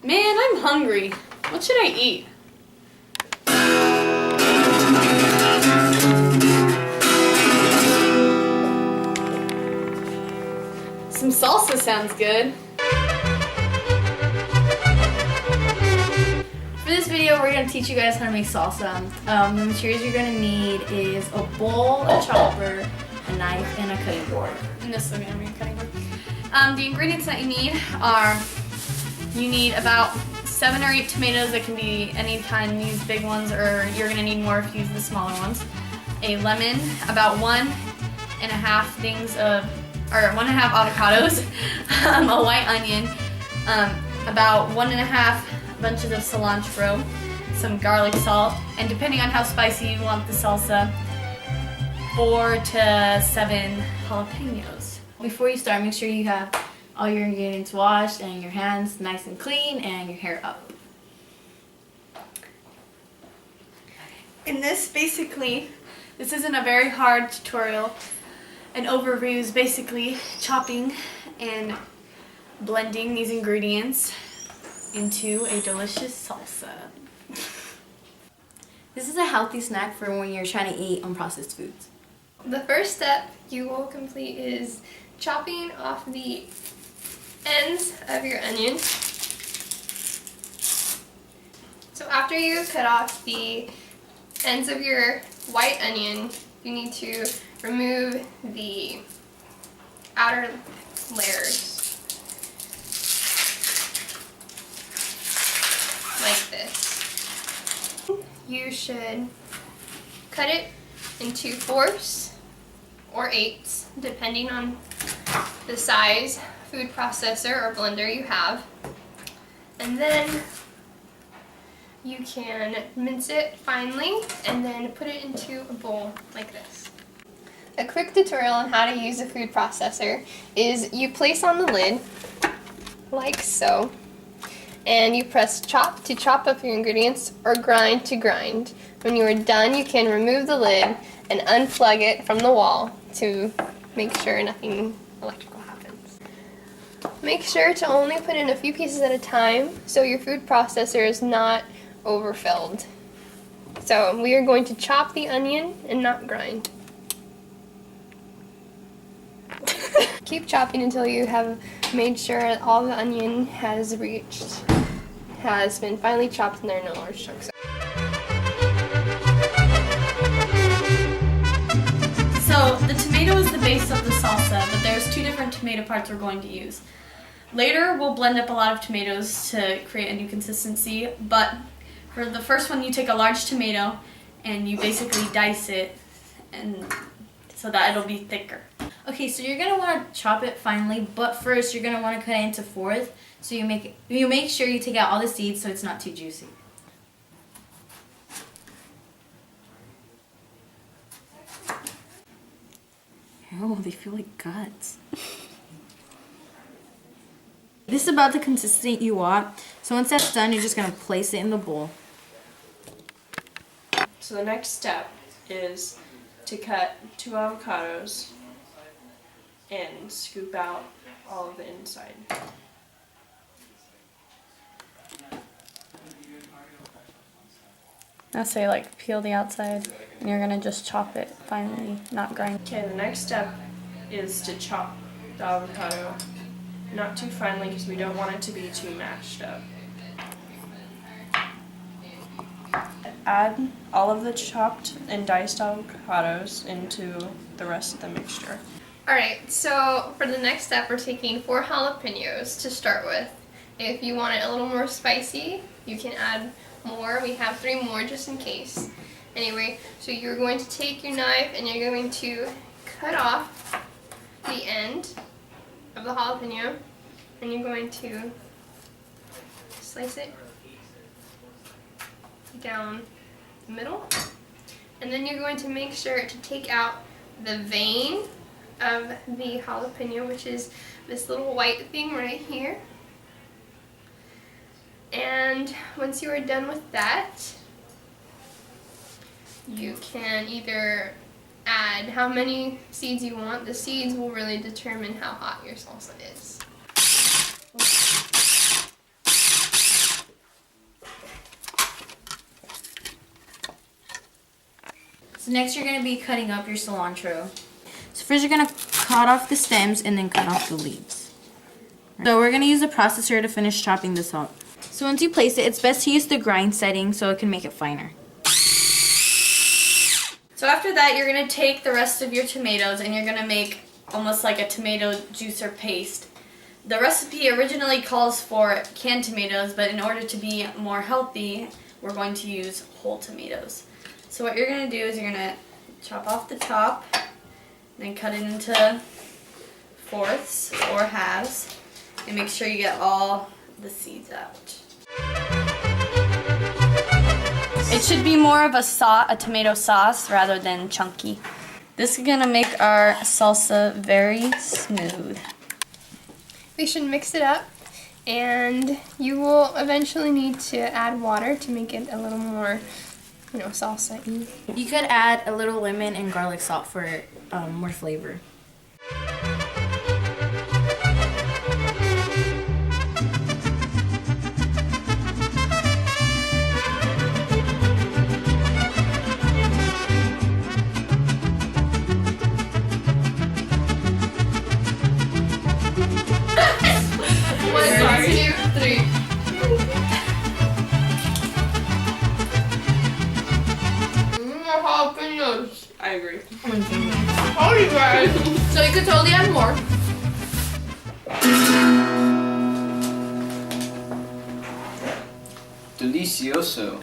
Man, I'm hungry. What should I eat? Some salsa sounds good. For this video, we're going to teach you guys how to make salsa. The materials you're going to need is a bowl, a chopper, a knife, and a cutting board. And this is going to be a cutting board. The ingredients that you need are, you need about 7 or 8 tomatoes. That can be any kind, these big ones, or you're going to need more if you use the smaller ones. A lemon, about 1.5 things of, or 1.5 avocados, a white onion, about 1.5 bunches of cilantro, some garlic salt, and depending on how spicy you want the salsa, 4 to 7 jalapenos. Before you start, make sure you have all your ingredients washed and your hands nice and clean and your hair up. And this isn't a very hard tutorial. An overview is basically chopping and blending these ingredients into a delicious salsa. This is a healthy snack for when you're trying to eat unprocessed foods. The first step you will complete is chopping off the ends of your onion. So after you cut off the ends of your white onion, you need to remove the outer layers like this. You should cut it into 4s or 8s depending on the size food processor or blender you have, and then you can mince it finely and then put it into a bowl like this. A quick tutorial on how to use a food processor is you place on the lid like so, and you press chop to chop up your ingredients or grind to grind. When you are done, you can remove the lid and unplug it from the wall to make sure nothing electrical happens. Make sure to only put in a few pieces at a time so your food processor is not overfilled. So we are going to chop the onion and not grind. Keep chopping until you have made sure all the onion has been finely chopped and there are no large chunks. So the tomato is the base of the salsa, but there's 2 different tomato parts we're going to use. Later we'll blend up a lot of tomatoes to create a new consistency, but for the first one you take a large tomato and you basically dice it and so that it'll be thicker. Okay, so you're gonna want to chop it finely, but first you're gonna want to cut it into 4s. So you make sure you take out all the seeds so it's not too juicy. Oh, they feel like guts. This is about the consistency you want. So once that's done, you're just gonna place it in the bowl. So the next step is to cut 2 avocados and scoop out all of the inside. I'll say like peel the outside and you're gonna just chop it finely, not grind. Okay, the next step is to chop the avocado, not too finely because we don't want it to be too mashed up. Add all of the chopped and diced avocados into the rest of the mixture. Alright, so for the next step we're taking 4 jalapenos to start with. If you want it a little more spicy, you can add more. We have 3 more just in case. Anyway, so you're going to take your knife and you're going to cut off the end of the jalapeno and you're going to slice it down the middle, and then you're going to make sure to take out the vein of the jalapeno, which is this little white thing right here. And once you are done with that, you can either add how many seeds you want. The seeds will really determine how hot your salsa is. So next you're going to be cutting up your cilantro. So first you're going to cut off the stems and then cut off the leaves. So we're going to use a processor to finish chopping this up. So once you place it, it's best to use the grind setting so it can make it finer. So after that, you're going to take the rest of your tomatoes and you're going to make almost like a tomato juicer paste. The recipe originally calls for canned tomatoes, but in order to be more healthy, we're going to use whole tomatoes. So what you're going to do is you're going to chop off the top, then cut it into fourths or halves, and make sure you get all the seeds out. It should be more of a tomato sauce rather than chunky. This is going to make our salsa very smooth. We should mix it up, and you will eventually need to add water to make it a little more, salsa-y. You could add a little lemon and garlic salt for more flavor. I agree. Oh, you guys. So you could totally add more. Delicioso.